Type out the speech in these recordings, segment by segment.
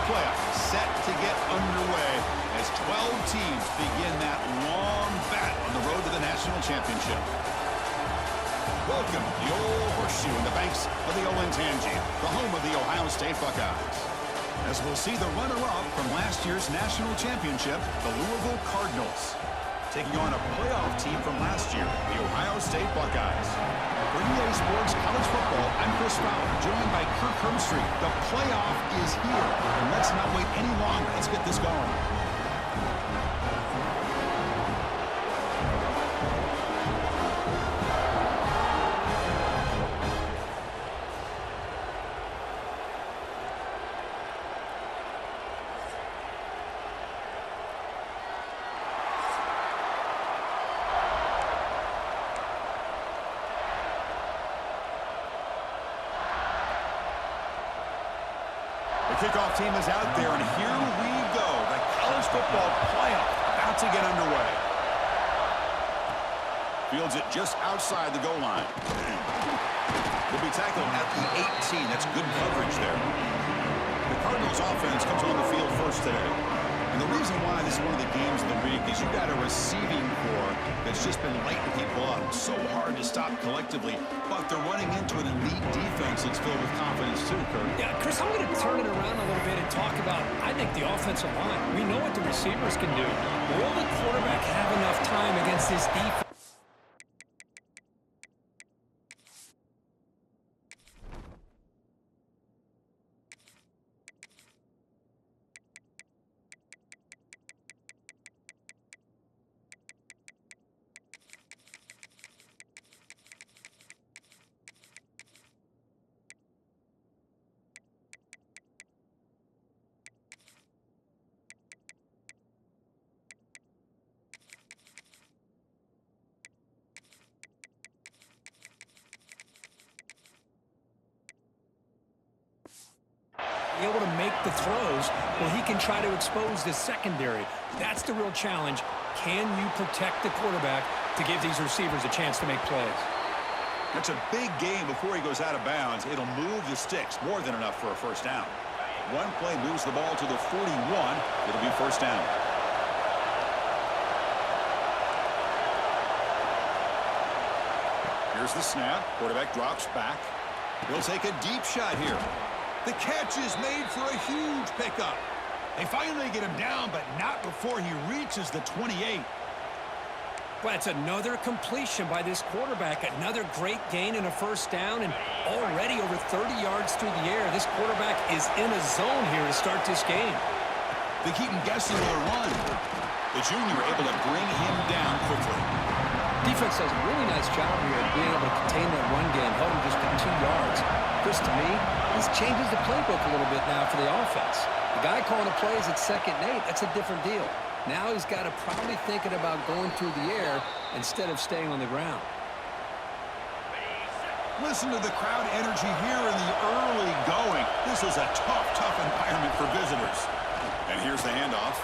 playoffs set to get underway as 12 teams begin that long battle on the road to the national championship. Welcome to the old horseshoe in the banks of the Ep30, the home of the Ohio State Buckeyes. As we'll see the runner-up from last year's national championship, the Louisville Cardinals, taking on a playoff team from last year, the Ohio State Buckeyes. For EA Sports College Football, I'm Chris Fowler, joined by Kirk Hermstreet. The playoff is here, and let's not wait any longer. Let's get this going. The kickoff team is out there, and here we go. The college football playoff about to get underway. Fields it just outside the goal line. Will be tackled at the 18. That's good coverage there. The Cardinals offense comes on the field first today. And the reason why this is one of the games of the week is you've got a receiving core that's just been lighting people up. So hard to stop collectively, but they're running into an elite defense that's filled with confidence too, Kurt. Yeah, Chris, I'm going to turn it around a little bit and talk about, I think, the offensive line. We know what the receivers can do. Will the quarterback have enough time against this defense? Be able to make the throws where he can try to expose the secondary. That's the real challenge. Can you protect the quarterback to give these receivers a chance to make plays? That's a big game before he goes out of bounds. It'll move the sticks, more than enough for a first down. One play moves the ball to the 41. It'll be first down. Here's the snap. Quarterback drops back. He'll take a deep shot here. The catch is made for a huge pickup. They finally get him down, but not before he reaches the 28. Well, that's another completion by this quarterback. Another great gain and a first down, and already over 30 yards through the air. This quarterback is in a zone here to start this game. They keep him guessing with a run. The junior able to bring him down quickly. Defense does a really nice job here of being able to contain that run game, held him just to 2 yards. Chris, to me, this changes the playbook a little bit now for the offense. The guy calling the plays at 2nd and 8, that's a different deal. Now he's got to probably thinking about going through the air instead of staying on the ground. Listen to the crowd energy here in the early going. This is a tough environment for visitors. And here's the handoff.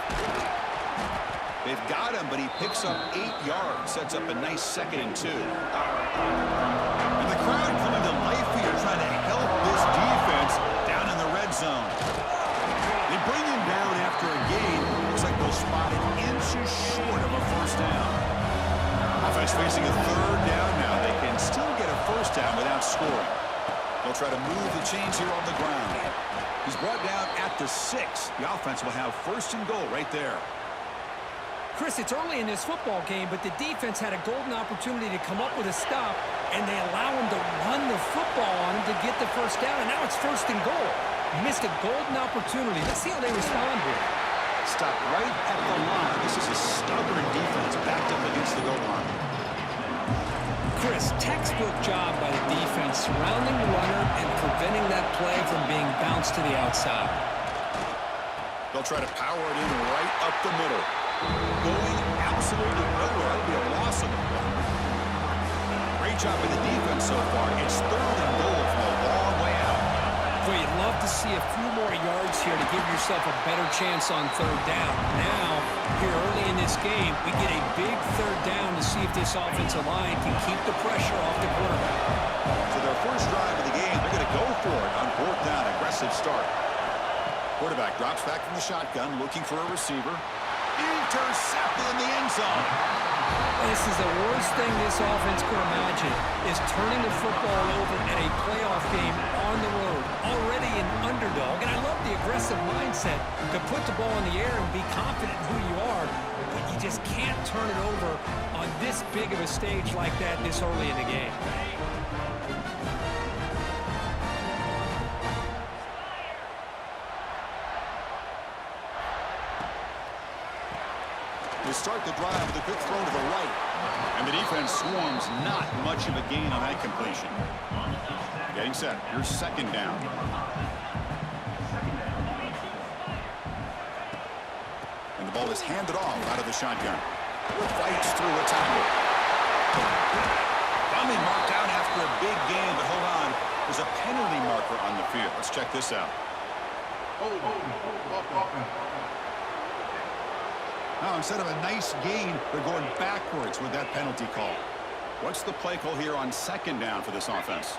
They've got him, but he picks up 8 yards, sets up a nice 2nd and 2. And the crowd coming to life here, trying to help this defense down in the red zone. They bring him down after a gain. Looks like they'll spot it inches short of a first down. Offense facing a 3rd down now. They can still get a first down without scoring. They'll try to move the chains here on the ground. He's brought down at the 6. The offense will have 1st and goal right there. Chris, it's early in this football game, but the defense had a golden opportunity to come up with a stop, and they allow him to run the football on him to get the first down, and now it's 1st and goal. Missed a golden opportunity. Let's see how they respond here. Stop right at the line. This is a stubborn defense backed up against the goal line. Chris, textbook job by the defense, surrounding the runner and preventing that play from being bounced to the outside. They'll try to power it in right up the middle. Going absolutely nowhere. That'll be a loss of the play. Great job by the defense so far. It's 3rd and goal from a long way out. Boy, you'd love to see a few more yards here to give yourself a better chance on 3rd down. Now, here early in this game, we get a big 3rd down to see if this offensive line can keep the pressure off the quarterback. So their first drive of the game, they're going to go for it on 4th down. Aggressive start. Quarterback drops back from the shotgun, looking for a receiver. Intercepted in the end zone. This is the worst thing this offense could imagine, is turning the football over in a playoff game on the road. Already an underdog, and I love the aggressive mindset to put the ball in the air and be confident in who you are, but you just can't turn it over on this big of a stage like that this early in the game. They start the drive with a quick throw to the right. And the defense swarms, not much of a gain on that completion. Getting set. Here's second down. And the ball is handed off out of the shotgun. Fights through a tackle. Finally marked out after a big gain, but hold on. There's a penalty marker on the field. Let's check this out. Now, instead of a nice gain, they're going backwards with that penalty call. What's the play call here on second down for this offense?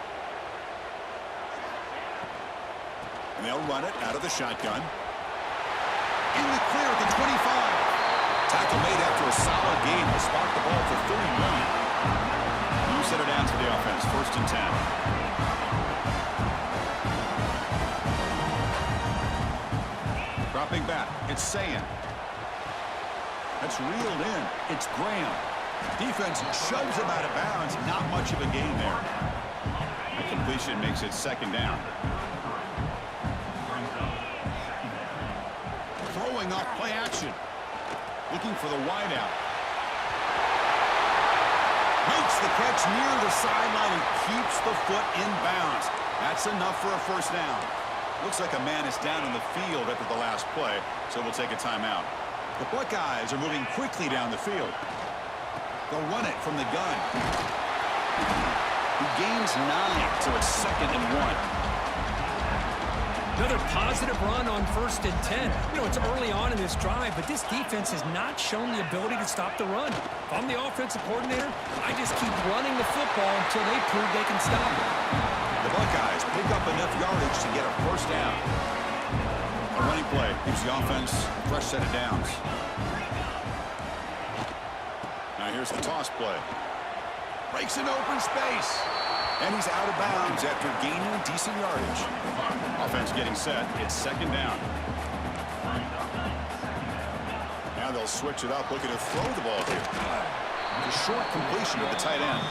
And they'll run it out of the shotgun. In the clear at the 25. Tackle made after a solid gain will spot the ball for 31. New set of downs for the offense, 1st and 10. Dropping back, it's Sayin. That's reeled in. It's Graham. Defense shoves him out of bounds. Not much of a gain there. The completion makes it second down. Throwing off play action. Looking for the wideout. Makes the catch near the sideline and keeps the foot in bounds. That's enough for a 1st down. Looks like a man is down in the field after the last play, so we'll take a timeout. The Buckeyes are moving quickly down the field. They'll run it from the gun. He gains 9, so it's 2nd and 1. Another positive run on 1st and 10. You know, it's early on in this drive, but this defense has not shown the ability to stop the run. If I'm the offensive coordinator, I just keep running the football until they prove they can stop it. The Buckeyes pick up enough yardage to get a 1st down. A running play gives the offense a fresh set of downs. Now here's the toss play. Breaks an open space. And he's out of bounds after gaining decent yardage. Offense getting set. It's 2nd down. Now they'll switch it up, looking to throw the ball here. The short completion of the tight end.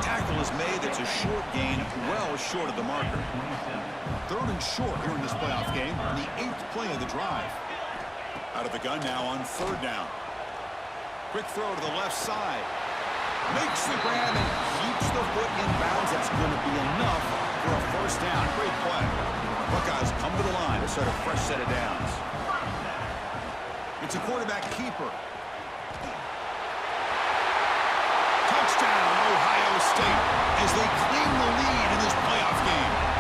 Tackle is made. It's a short gain, well short of the marker. 3rd and short here in this playoff game on the 8th play of the drive. Out of the gun now on 3rd down. Quick throw to the left side. Makes the grab and keeps the foot in bounds. That's going to be enough for a 1st down. Great play. Buckeyes come to the line to start a fresh set of downs. It's a quarterback keeper. Touchdown, Ohio State, as they claim the lead in this playoff game.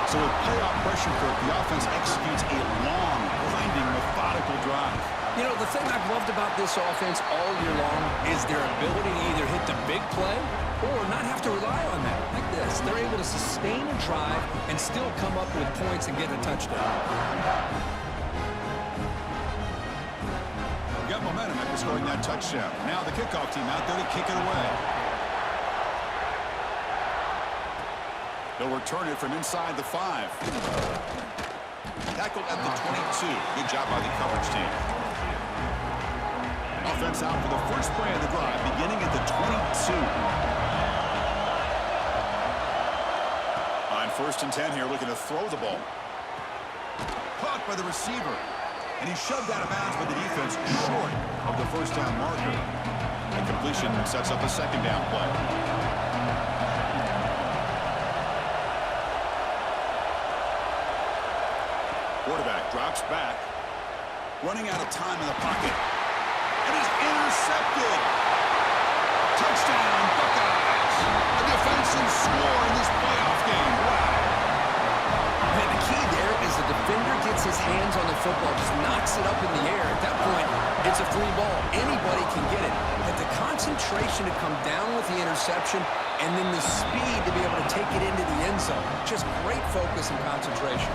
So with playoff pressure, the offense executes a long, grinding, methodical drive. You know, the thing I've loved about this offense all year long is their ability to either hit the big play or not have to rely on that. Like this, they're able to sustain a drive and still come up with points and get a touchdown. Got momentum after scoring that touchdown. Now the kickoff team out there to kick it away. They'll return it from inside the 5. Tackled at the 22. Good job by the coverage team. Offense out for the first play of the drive, beginning at the 22. On 1st and 10 here, looking to throw the ball. Caught by the receiver. And he's shoved out of bounds by the defense short of the 1st down marker. And completion sets up a 2nd down play. Quarterback drops back. Running out of time in the pocket. And he's intercepted. Touchdown, Buckeyes. A defensive score in this playoff game. Wow. And the key there is the defender gets his hands on the football, just knocks it up in the air. At that point, it's a free ball. Anybody can get it. But the concentration to come down with the interception and then the speed to be able to take it into the end zone. Just great focus and concentration.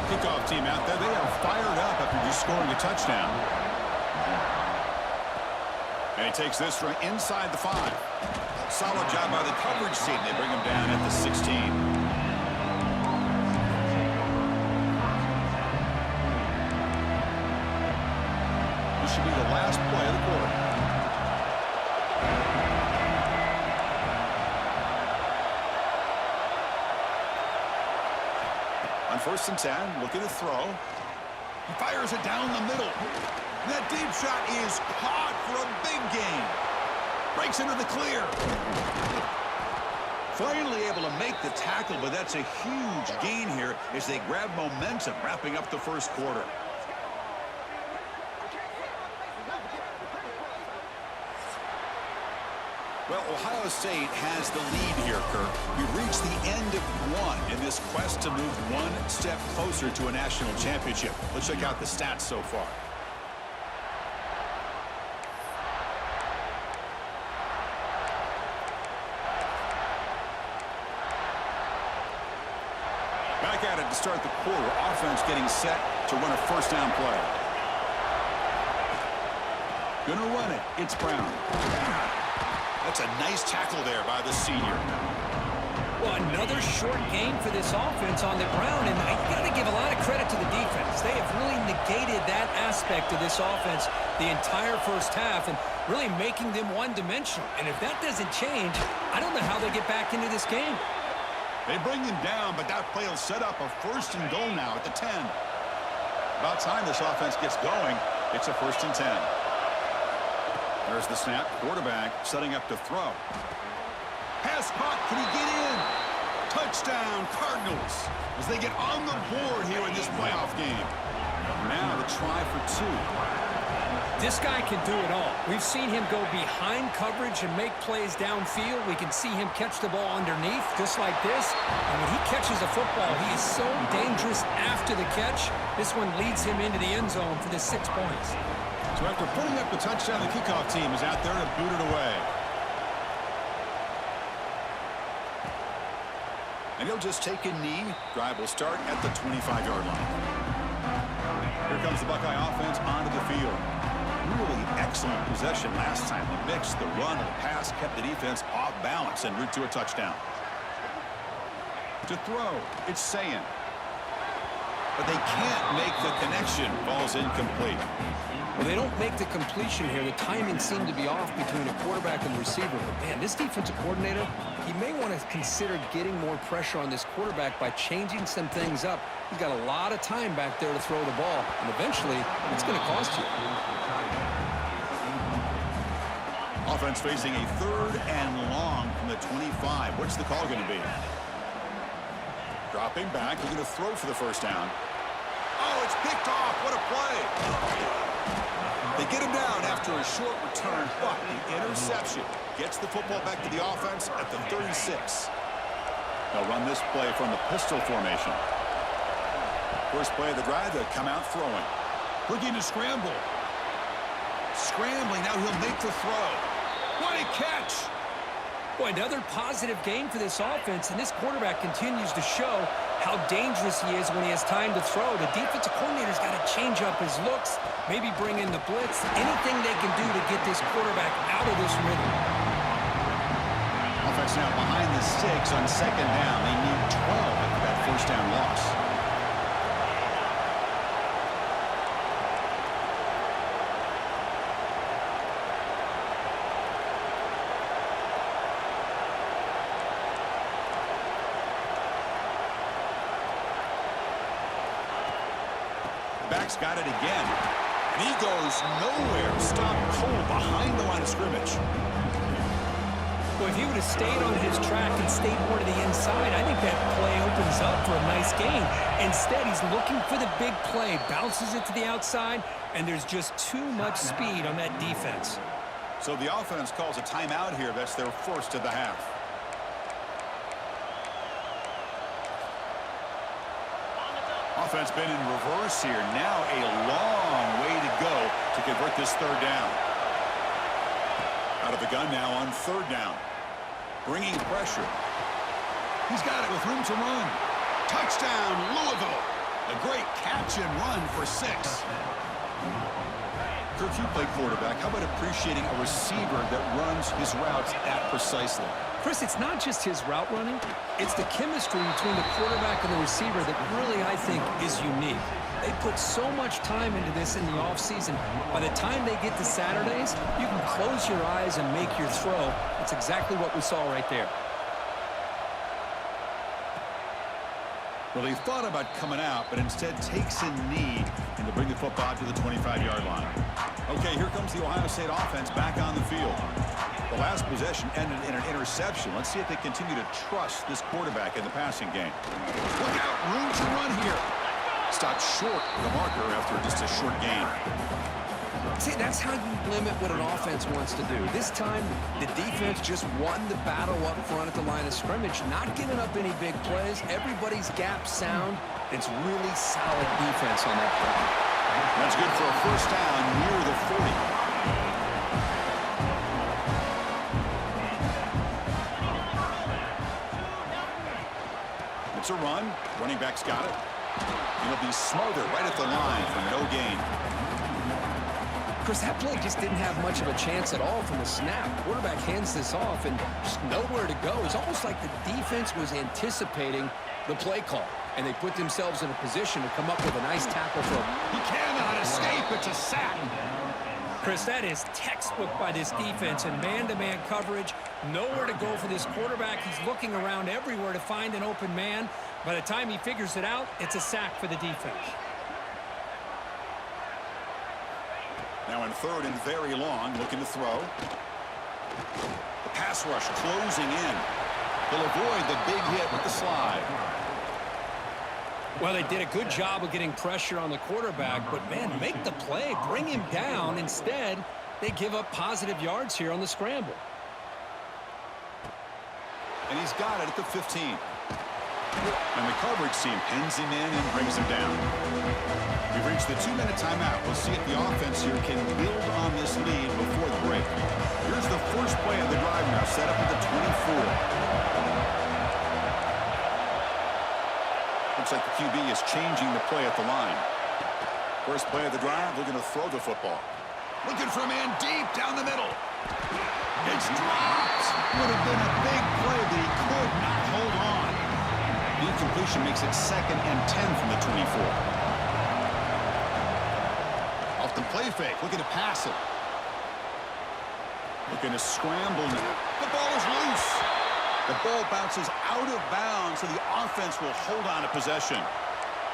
kickoff team out there. They are fired up after just scoring a touchdown. And he takes this from inside the 5. Solid job by the coverage team. They bring him down at the 16. This should be the last play of the quarter. On 1st and 10, looking to throw. He fires it down the middle. And that deep shot is caught for a big gain. Breaks into the clear. Finally able to make the tackle, but that's a huge gain here as they grab momentum, wrapping up the first quarter. Well, Ohio State has the lead here, Kirk. We've reached the end of one in this quest to move one step closer to a national championship. Let's check out the stats so far. Back at it to start the quarter. Offense getting set to run a first down play. Gonna run it. It's Brown. That's a nice tackle there by the senior. Well, another short gain for this offense on the ground, and I got to give a lot of credit to the defense. They have really negated that aspect of this offense the entire first half and really making them one-dimensional. And if that doesn't change, I don't know how they get back into this game. They bring him down, but that play will set up a 1st and goal now at the 10. About time this offense gets going. It's a 1st and 10. There's the snap. Quarterback setting up to throw. Pass caught. Can he get in? Touchdown, Cardinals, as they get on the board here in this playoff game. Now the try for 2. This guy can do it all. We've seen him go behind coverage and make plays downfield. We can see him catch the ball underneath, just like this. And when he catches a football, he is so dangerous after the catch. This one leads him into the end zone for the 6 points. So after putting up the touchdown, the kickoff team is out there to boot it away. And he'll just take a knee. Drive will start at the 25-yard line. Here comes the Buckeye offense onto the field. Really excellent possession last time. The mix, the run, and the pass kept the defense off balance en route to a touchdown. To throw, it's Sayin. But they can't make the connection. Ball's incomplete. Well, they don't make the completion here. The timing seemed to be off between a quarterback and the receiver. But, man, this defensive coordinator, he may want to consider getting more pressure on this quarterback by changing some things up. He's got a lot of time back there to throw the ball, and eventually it's going to cost you. Offense facing a 3rd and long from the 25. What's the call going to be? Dropping back, looking to throw for the first down. Oh, it's picked off. What a play. They get him down after a short return, but the interception gets the football back to the offense at the 36. They'll run this play from the pistol formation. First play of the drive, they'll come out throwing. Looking to scramble. Scrambling, now he'll make the throw. What a catch! Boy, another positive game for this offense, and this quarterback continues to show how dangerous he is when he has time to throw. The defensive coordinator's got to change up his looks, maybe bring in the blitz, anything they can do to get this quarterback out of this rhythm. Offense now behind the 6 on 2nd down. They need 12 after that first down loss. Back's got it again. And he goes nowhere. Stopped cold behind the line of scrimmage. Well, if he would have stayed on his track and stayed more to the inside, I think that play opens up for a nice gain. Instead, he's looking for the big play, bounces it to the outside, and there's just too much speed on that defense. So the offense calls a timeout here. That's their first of the half. Offense been in reverse here. Now a long way to go to convert this 3rd down. Out of the gun now on 3rd down. Bringing pressure. He's got it with room to run. Touchdown, Louisville. A great Catch and run for 6. Kirk, you play quarterback. How about appreciating a receiver that runs his routes that precisely? Chris, it's not just his route running. It's the chemistry between the quarterback and the receiver that really, I think, is unique. They put so much time into this in the offseason. By the time they get to Saturdays, you can close your eyes and make your throw. That's exactly what we saw right there. Well, he thought about coming out, but instead takes a knee and to bring the football to the 25-yard line. Okay, here comes the Ohio State offense back on the field. The last possession ended in an interception. Let's see if they continue to trust this quarterback in the passing game. Look out, room to run here. Stopped short of the marker after just a short gain. See, that's how you limit what an offense wants to do. This time, the defense just won the battle up front at the line of scrimmage, not giving up any big plays. Everybody's gap sound. It's really solid defense on that play. That's good for a first down near the 40. It's a run. Running back's got it. It'll be smothered right at the line for no gain. Chris, that play just didn't have much of a chance at all from the snap. Quarterback hands this off and just nowhere to go. It's almost like the defense was anticipating the play call, and they put themselves in a position to come up with a nice tackle for him. He cannot escape. It's a sack. Chris, that is textbook by this defense and man-to-man coverage. Nowhere to go for this quarterback. He's looking around everywhere to find an open man. By the time he figures it out, it's a sack for the defense. Now in third and very long, looking to throw. The pass rush closing in. He'll avoid the big hit with the slide. Well, they did a good job of getting pressure on the quarterback, but, man, make the play, bring him down. Instead, they give up positive yards here on the scramble. And he's got it at the 15. And the coverage team pins him in and brings him down. We've reached the 2-minute timeout. We'll see if the offense here can build on this lead before the break. Here's the first play of the drive now, set up at the 24. Looks like the QB is changing the play at the line. First play of the drive, looking to throw the football. Looking for a man deep down the middle. It's dropped. Would have been a big play, but he could not hold on. The incompletion makes it 2nd and 10 from the 24. Off the play fake, looking to pass it. Looking to scramble now. The ball is loose. The ball bounces out of bounds, so the offense will hold on to possession.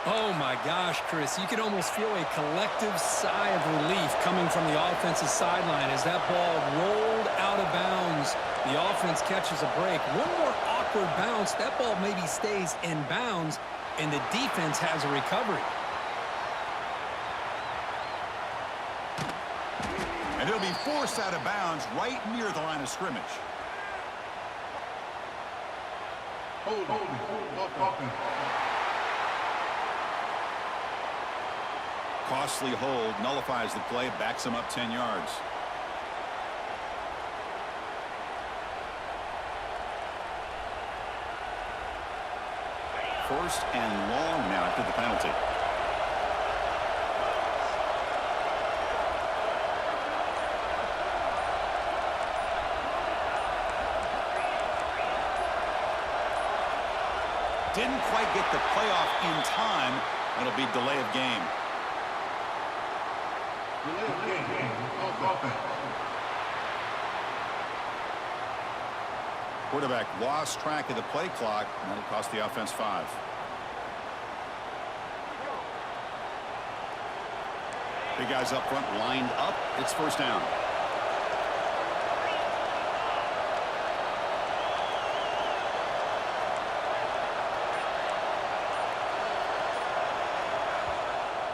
Oh, my gosh, Chris. You can almost feel a collective sigh of relief coming from the offensive sideline as that ball rolled out of bounds. The offense catches a break. One more awkward bounce. That ball maybe stays in bounds, and the defense has a recovery. And it'll be forced out of bounds right near the line of scrimmage. Costly hold, nullifies the play, backs him up 10 yards. First and long now after the penalty. Didn't quite get the playoff in time. It'll be delay of game. Quarterback lost track of the play clock, and that'll cost the offense 5. Big guys up front lined up. It's first down.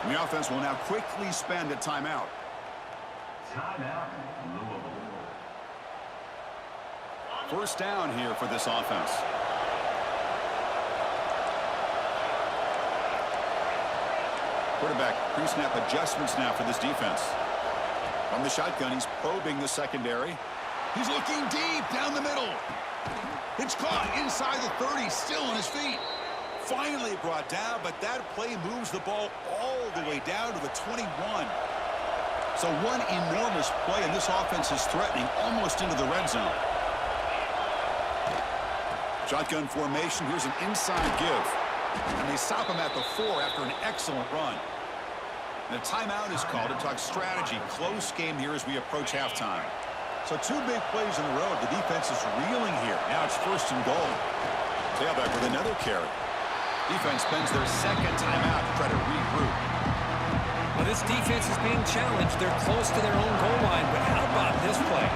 And the offense will now quickly spend a timeout. Timeout, Louisville. First down here for this offense. Quarterback pre-snap adjustments now for this defense. From the shotgun, he's probing the secondary. He's looking deep down the middle. It's caught inside the 30, still on his feet. Finally brought down, but that play moves the ball all the way down to the 21. So one enormous play, and this offense is threatening almost into the red zone. Shotgun formation. Here's an inside give. And they stop him at the 4 after an excellent run. And a timeout is called to talk strategy. Close game here as we approach halftime. So 2 big plays in a row. The defense is reeling here. Now it's 1st and goal. Tailback with another carry. Defense spends their 2nd timeout to try to regroup. Well, this defense is being challenged. They're close to their own goal line, but how about this play?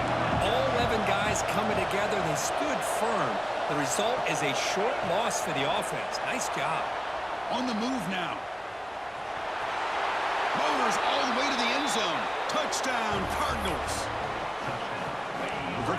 All 11 guys coming together. They stood firm. The result is a short loss for the offense. Nice job. On the move now. Motors all the way to the end zone. Touchdown, Cardinals.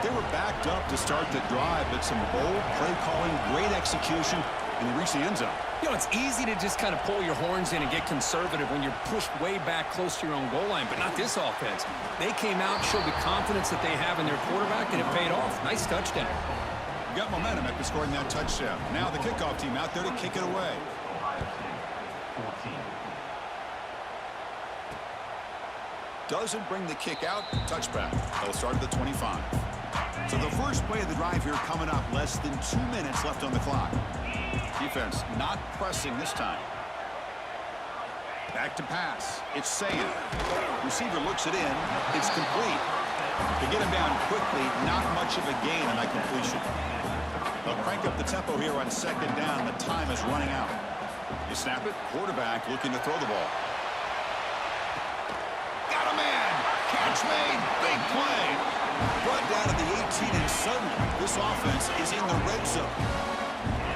They were backed up to start the drive, but some bold play calling, great execution, and they reached the end zone. You know, it's easy to just kind of pull your horns in and get conservative when you're pushed way back close to your own goal line, but not this offense. They came out, showed the confidence that they have in their quarterback, and it paid off. Nice touchdown. Got momentum after scoring that touchdown. Now the kickoff team out there to kick it away. Doesn't bring the kick out. Touchback. They'll start at the 25. So the first play of the drive here coming up. Less than 2 minutes left on the clock. Defense not pressing this time. Back to pass. It's Saying. Receiver looks it in. It's complete. To get him down quickly, not much of a gain on that completion. They'll crank up the tempo here on 2nd down. The time is running out. You snap it. Quarterback looking to throw the ball. Got a man. Catch made. Big play. Brought down to the 18, and suddenly this offense is in the red zone.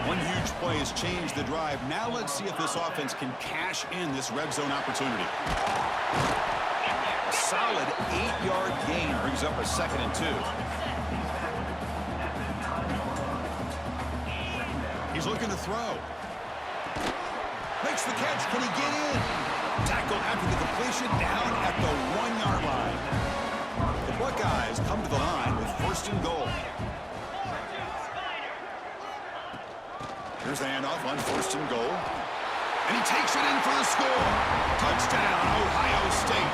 One huge play has changed the drive. Now let's see if this offense can cash in this red zone opportunity. A solid 8-yard gain brings up a 2nd and 2. He's looking to throw. Makes the catch. Can he get in? Tackle after the completion down at the 1-yard line. The Buckeyes come to the line with 1st and goal. Here's the handoff on 1st and goal. And he takes it in for the score. Touchdown, Ohio State.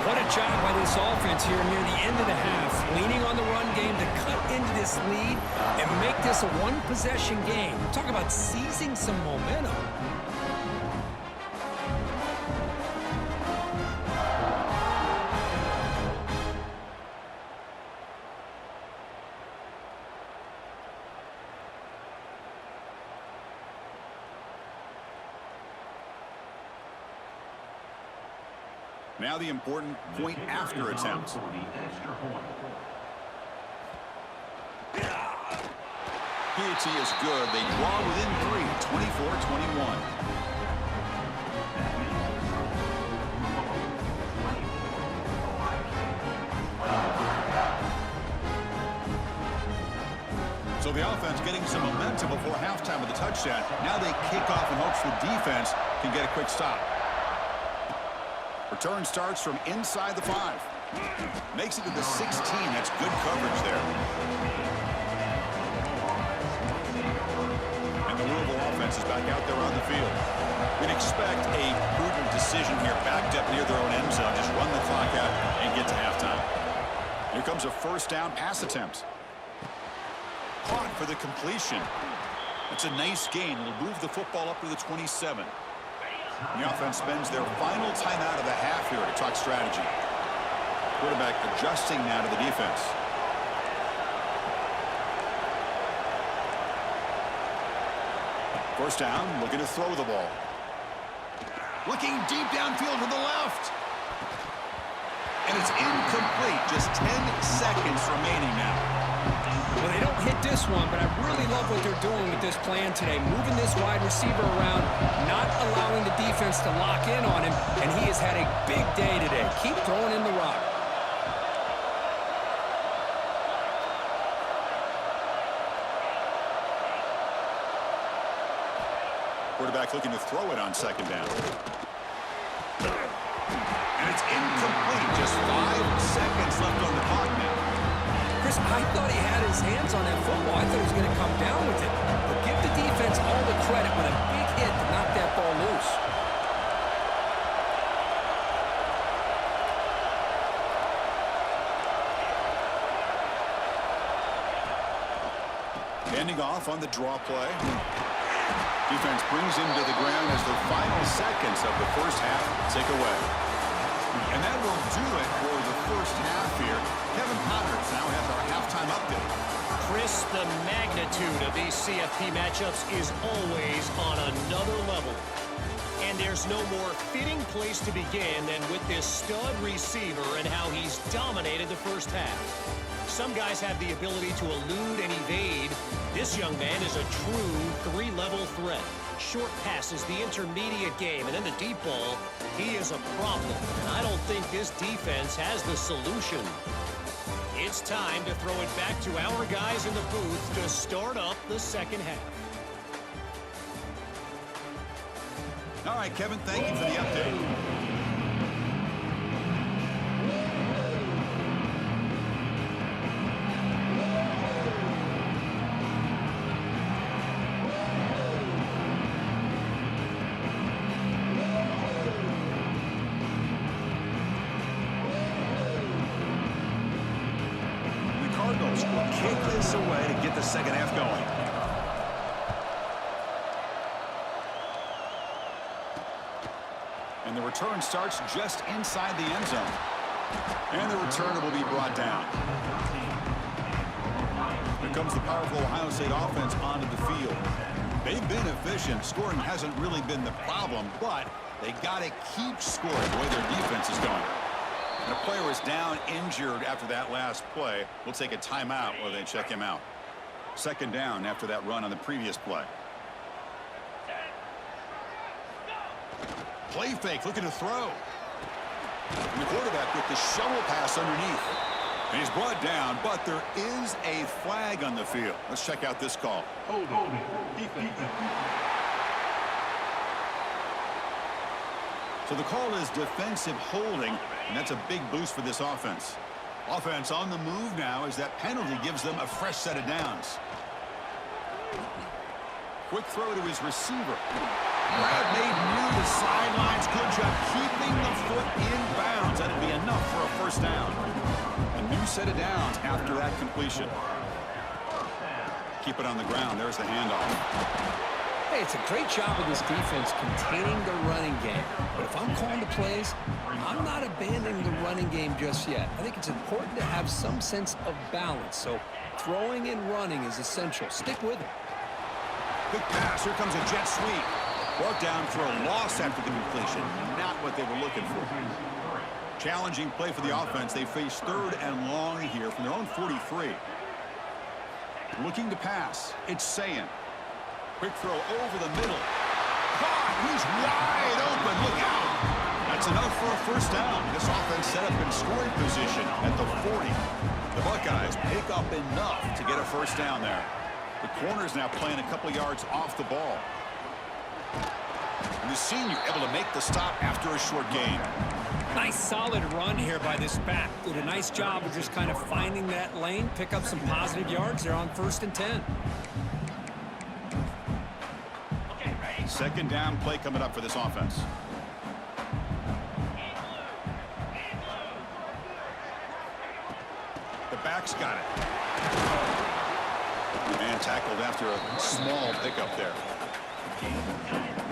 What a job by this offense here near the end of the half. Leaning on the run game to cut into this lead and make this a 1-possession game. Talk about seizing some momentum. Now the important point after attempt. PAT is good. They draw within 3, 24-21. So the offense getting some momentum before halftime with the touchdown. Now they kick off in hopes the defense can get a quick stop. Return starts from inside the 5. Makes it to the 16. That's good coverage there. And the Louisville offense is back out there on the field. We'd expect a prudent decision here, backed up near their own end zone. Just run the clock out and get to halftime. Here comes a 1st down pass attempt. Caught for the completion. It's a nice gain. It'll move the football up to the 27. The offense spends their final timeout of the half here to talk strategy. Quarterback adjusting now to the defense. First down, looking to throw the ball. Looking deep downfield to the left. And it's incomplete. Just 10 seconds remaining now. Well, they don't hit this one, but I really love what they're doing with this plan today. Moving this wide receiver around, not allowing the defense to lock in on him, and he has had a big day today. Keep throwing in the rock. Quarterback looking to throw it on 2nd down. And it's incomplete. Just 5 seconds left on the clock now. Chris, I thought he had his hands on that football. I thought he was going to come down with it. But give the defense all the credit with a big hit to knock that ball loose. Ending off on the draw play. Defense brings him to the ground as the final seconds of the first half tick away. And that will do it for the first half here. Kevin Connors now has our halftime update. Chris, the magnitude of these CFP matchups is always on another level. And there's no more fitting place to begin than with this stud receiver and how he's dominated the first half. Some guys have the ability to elude and evade. This young man is a true three-level threat. Short passes, the intermediate game, and then the deep ball. He is a problem, and I don't think this defense has the solution. It's time to throw it back to our guys in the booth to start up the second half. All right, Kevin, thank you for the update. Cardinals will kick this away to get the second half going. And the return starts just inside the end zone. And the returner will be brought down. Here comes the powerful Ohio State offense onto the field. They've been efficient. Scoring hasn't really been the problem, but they got to keep scoring the way their defense is going. And a player is down injured after that last play. We'll take a timeout while they check him out. Second down after that run on the previous play. Play fake, looking to throw. And the quarterback with the shovel pass underneath. And he's brought down, but there is a flag on the field. Let's check out this call. So the call is defensive holding, and that's a big boost for this offense. Offense on the move now as that penalty gives them a fresh set of downs. Quick throw to his receiver. Grab made near the sidelines. Good job keeping the foot in bounds. That'd be enough for a first down. A new set of downs after that completion. Keep it on the ground. There's the handoff. Hey, it's a great job of this defense containing the running game. But if I'm calling the plays, I'm not abandoning the running game just yet. I think it's important to have some sense of balance. So throwing and running is essential. Stick with it. Quick pass. Here comes a jet sweep. Brought down for a loss after the completion. Not what they were looking for. Challenging play for the offense. They face third and long here from their own 43. Looking to pass. It's Sayin. Quick throw over the middle. Caught. He's wide open. Look out. That's enough for a first down. This offense set up in scoring position at the 40. The Buckeyes pick up enough to get a first down there. The corner's now playing a couple yards off the ball. And the senior able to make the stop after a short gain. Nice solid run here by this back. Did a nice job of just kind of finding that lane, pick up some positive yards. They're on 1st and 10. Second down play coming up for this offense. The back's got it. And tackled after a small pickup there.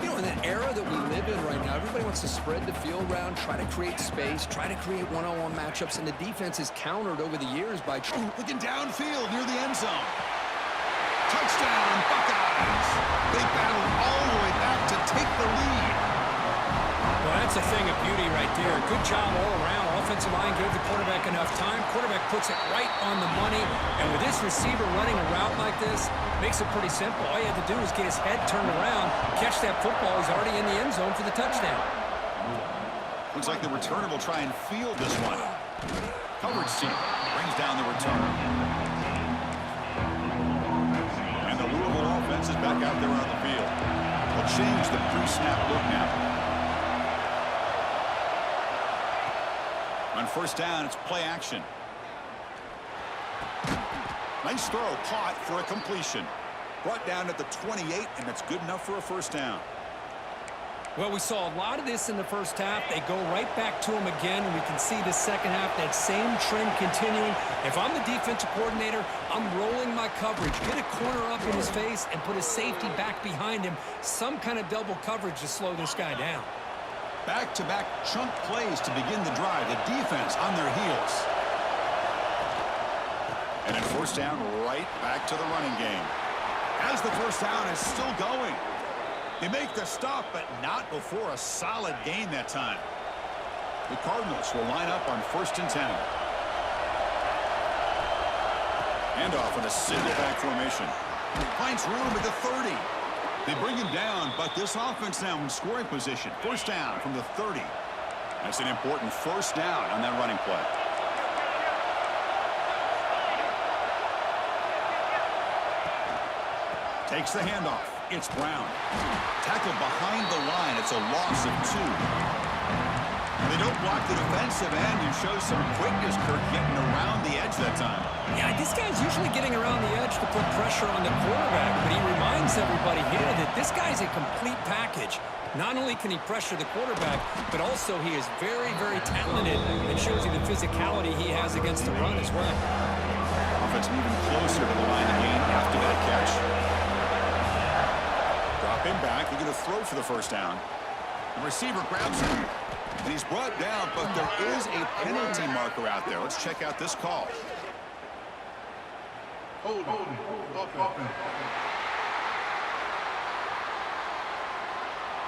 You know, in the era that we live in right now, everybody wants to spread the field around, try to create space, try to create one-on-one matchups, and the defense is countered over the years by looking downfield near the end zone. Touchdown, Buckeyes! They battle all the way back to take the lead. Well, that's a thing of beauty right there. Good job all around. Offensive line gave the quarterback enough time. Quarterback puts it right on the money. And with this receiver running a route like this, makes it pretty simple. All you had to do was get his head turned around, catch that football. He's already in the end zone for the touchdown. Looks like the returner will try and field this one. Coverage team brings down the return. And the Louisville offense is back out there on the field. They'll change the pre-snap look now. On first down, it's play action. Nice throw, caught for a completion. Brought down at the 28, and that's good enough for a first down. Well, we saw a lot of this in the first half. They go right back to him again, and we can see the second half, that same trend continuing. If I'm the defensive coordinator, I'm rolling my coverage. Get a corner up in his face and put a safety back behind him. Some kind of double coverage to slow this guy down. Back-to-back chunk plays to begin the drive. The defense on their heels. And then first down, right back to the running game. As the first down is still going. They make the stop, but not before a solid gain that time. The Cardinals will line up on 1st and 10. Handoff in a single back formation. Finds room at the 30. They bring him down, but this offense now in scoring position. First down from the 30. That's an important first down on that running play. Takes the handoff. It's Brown. Tackled behind the line. It's a loss of 2. They don't block the defensive end and show some quickness, Kirk, getting around the edge that time. Yeah, this guy's usually getting around the edge to put pressure on the quarterback, but he reminds everybody here that this guy's a complete package. Not only can he pressure the quarterback, but also he is very, very talented and shows you the physicality he has against the run as well. Offense moving closer to the line of gain after that catch. Drop him back. They're going to throw for the first down. The receiver grabs him, and he's brought down, but there is a penalty marker out there. Let's check out this call.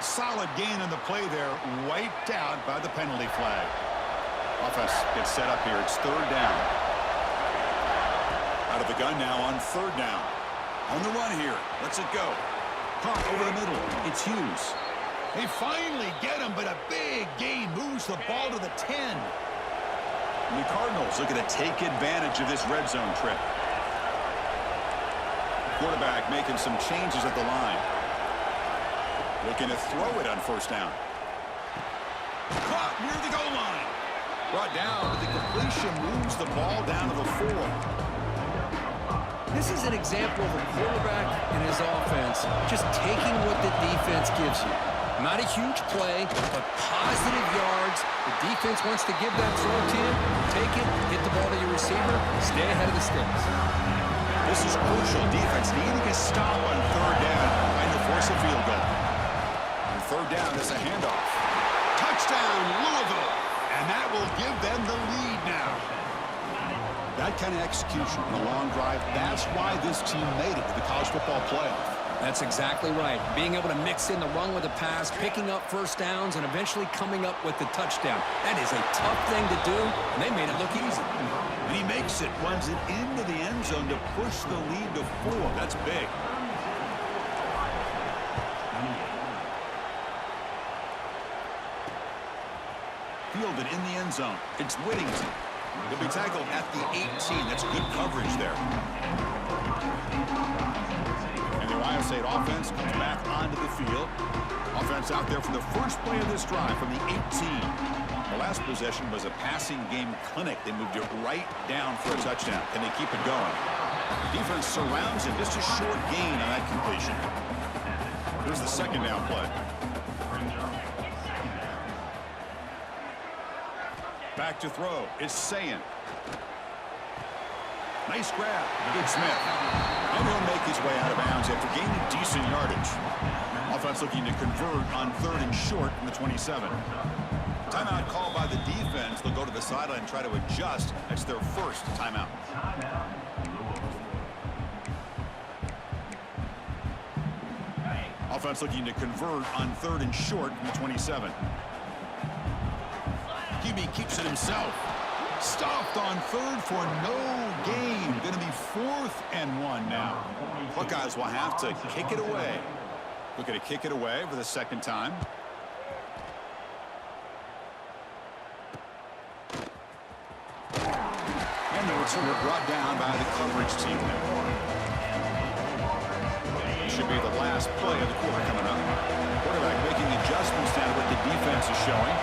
Solid gain on the play there, wiped out by the penalty flag. Offense gets set up here. It's 3rd down. Out of the gun now on 3rd down. On the run here. Lets it go. Caught over the middle. It's Hughes. They finally get him, but a big gain moves the ball to the 10. And the Cardinals looking to take advantage of this red zone trip. Quarterback making some changes at the line. Looking to throw it on first down. Caught near the goal line. Brought down, but the completion moves the ball down to the 4. This is an example of a quarterback and his offense just taking what the defense gives you. Not a huge play, but positive yards. The defense wants to give that throw to you. Take it, hit the ball to your receiver, stay ahead of the sticks. This is crucial. Defense needing a stop on 3rd down, trying to force a field goal. On 3rd down, there's a handoff. Touchdown, Louisville. And that will give them the lead now. That kind of execution in a long drive, that's why this team made it to the college football playoff. That's exactly right. Being able to mix in the run with the pass, picking up first downs, and eventually coming up with the touchdown. That is a tough thing to do, and they made it look easy. And he makes it, runs it into the end zone to push the lead to 4. That's big. Fielded in the end zone. It's Whittington. He'll be tackled at the 18. That's good coverage there. And the Ohio State offense comes back onto the field. Offense out there for the first play of this drive from the 18. The last possession was a passing game clinic. They moved it right down for a touchdown. Can they keep it going? Defense surrounds him. Just a short gain on that completion. Here's the second down play. Back to throw. It's Sayin. Nice grab. Good Smith. And he'll make his way out of bounds after gaining decent yardage. Offense looking to convert on 3rd and short from the 27. Timeout called by the defense. They'll go to the sideline and try to adjust. That's their first timeout. Offense looking to convert on 3rd and short from the 27. QB keeps it himself. Stopped on 3rd for no gain. Going to be 4th and 1 now. Buckeyes will have to kick it away. Looking to kick it away for the 2nd time. And the returner brought down by the coverage team there. This should be the last play of the quarter coming up. Quarterback making adjustments down to what the defense is showing.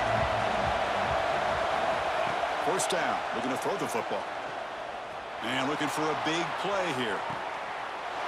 First down, looking to throw the football. And looking for a big play here.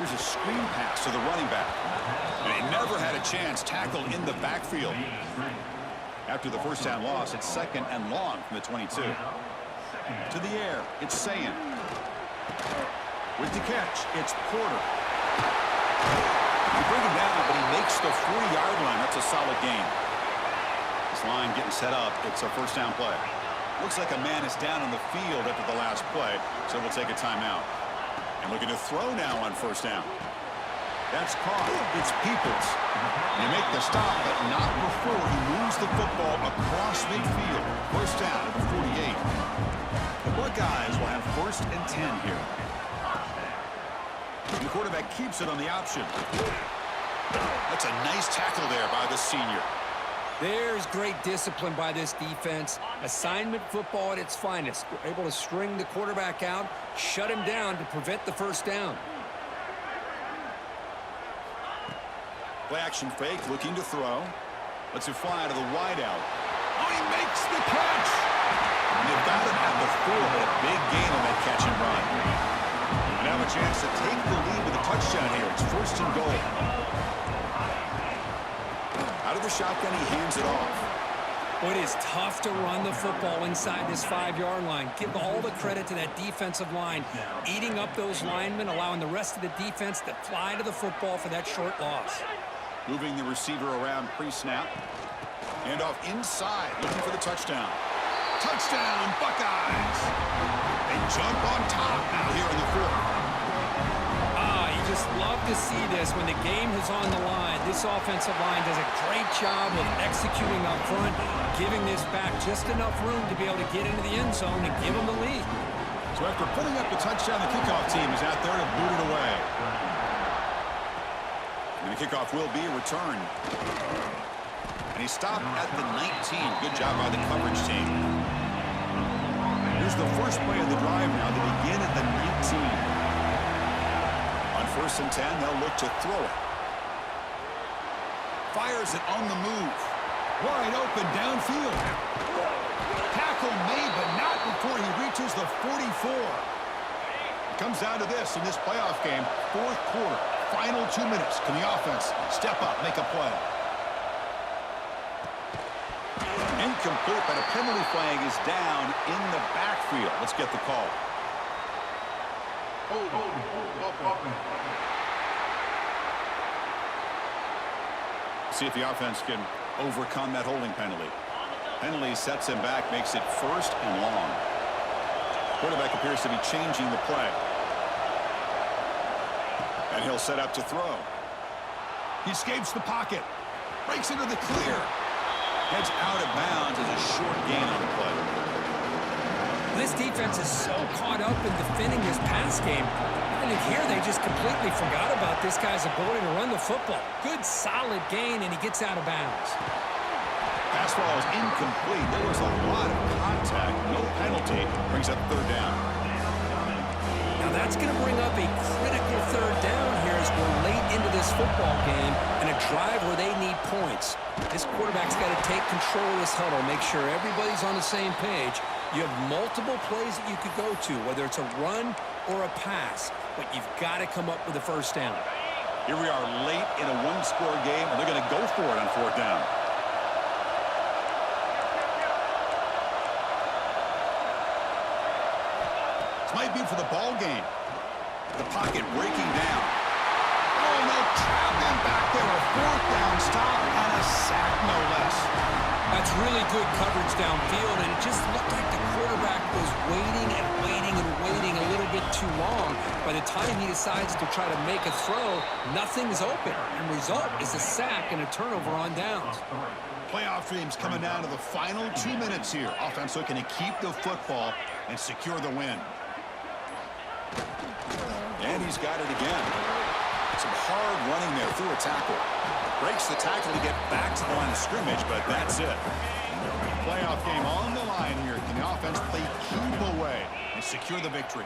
Here's a screen pass to the running back. And he never had a chance, tackled in the backfield. After the first down loss, it's 2nd and long from the 22. To the air, it's Sayin. With the catch, it's Porter. You bring him down, but he makes the 40-yard line. That's a solid gain. This line getting set up. It's a first down play. Looks like a man is down on the field after the last play, so we'll take a timeout. And looking to throw now on first down. That's caught. It's Peoples. You make the stop, but not before he moves the football across midfield. First down at the 48. The Buckeyes will have 1st and 10 here. The quarterback keeps it on the option. That's a nice tackle there by the senior. There's great discipline by this defense. Assignment football at its finest. We're able to string the quarterback out, shut him down to prevent the first down. Play action fake, looking to throw. Lets it fly to the wideout. Oh, he makes the catch! And they've got him at the 4, but a big gain on that catch and run. And now a chance to take the lead with a touchdown here. It's 1st and goal. Out of the shotgun, he hands it off. Well, it is tough to run the football inside this 5-yard line. Give all the credit to that defensive line, eating up those linemen, allowing the rest of the defense to fly to the football for that short loss. Moving the receiver around pre-snap. Hand off inside, looking for the touchdown. Touchdown, Buckeyes! They jump on top now here in the 4th. You just love to see this when the game is on the line. This offensive line does a great job of executing up front, giving this back just enough room to be able to get into the end zone and give them the lead. So after putting up the touchdown, the kickoff team is out there to boot it away. And the kickoff will be returned. And he stopped at the 19. Good job by the coverage team. Here's the first play of the drive now. They begin at the 19. On 1st and 10, they'll look to throw it. Fires it on the move. Wide open downfield. Tackle made, but not before he reaches the 44. It comes down to this in this playoff game. 4th quarter, final 2 minutes. Can the offense step up, make a play? Incomplete, but a penalty flag is down in the backfield. Let's get the call. See if the offense can overcome that holding penalty. Penalty sets him back, makes it 1st and long. Quarterback appears to be changing the play. And he'll set up to throw. He escapes the pocket. Breaks into the clear. Heads out of bounds as a short gain on the play. This defense is so caught up in defending this pass game. And here they just completely forgot about this guy's ability to run the football. Good, solid gain, and he gets out of bounds. Pass ball is incomplete. There was a lot of contact. No penalty. Brings up 3rd down. Now that's going to bring up a critical 3rd down here as we're late into this football game and a drive where they need points. This quarterback's got to take control of this huddle, make sure everybody's on the same page. You have multiple plays that you could go to, whether it's a run or a pass, but you've got to come up with a first down. Here we are late in a 1-score game, and they're going to go for it on 4th down. This might be for the ball game. The pocket breaking down. Oh, and they'll trap him back there. A 4th down stop and a sack, no less. That's really good coverage downfield, and it just looked like the quarterback was waiting and waiting and waiting a little bit too long. By the time he decides to try to make a throw, nothing's open. And result is a sack and a turnover on downs. Playoff dreams coming down to the final 2 minutes here. Offense looking to keep the football and secure the win. And he's got it again. Some hard running there through a tackle. Breaks the tackle to get back to the line of scrimmage, but that's it. Playoff game on the line here. Can the offense play keep away and secure the victory?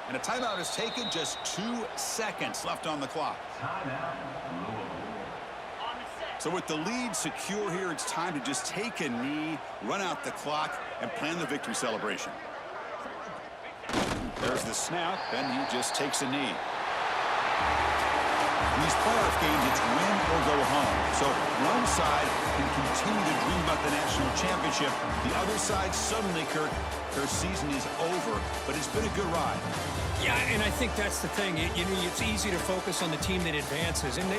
And a timeout is taken. Just 2 seconds left on the clock. So with the lead secure here, it's time to just take a knee, run out the clock, and plan the victory celebration. There's the snap, and he just takes a knee. In these playoff games, it's win or go home. So one side can continue to dream about the national championship. The other side, suddenly, Kirk, their season is over. But it's been a good ride. Yeah, and I think that's the thing. It's easy to focus on the team that advances. And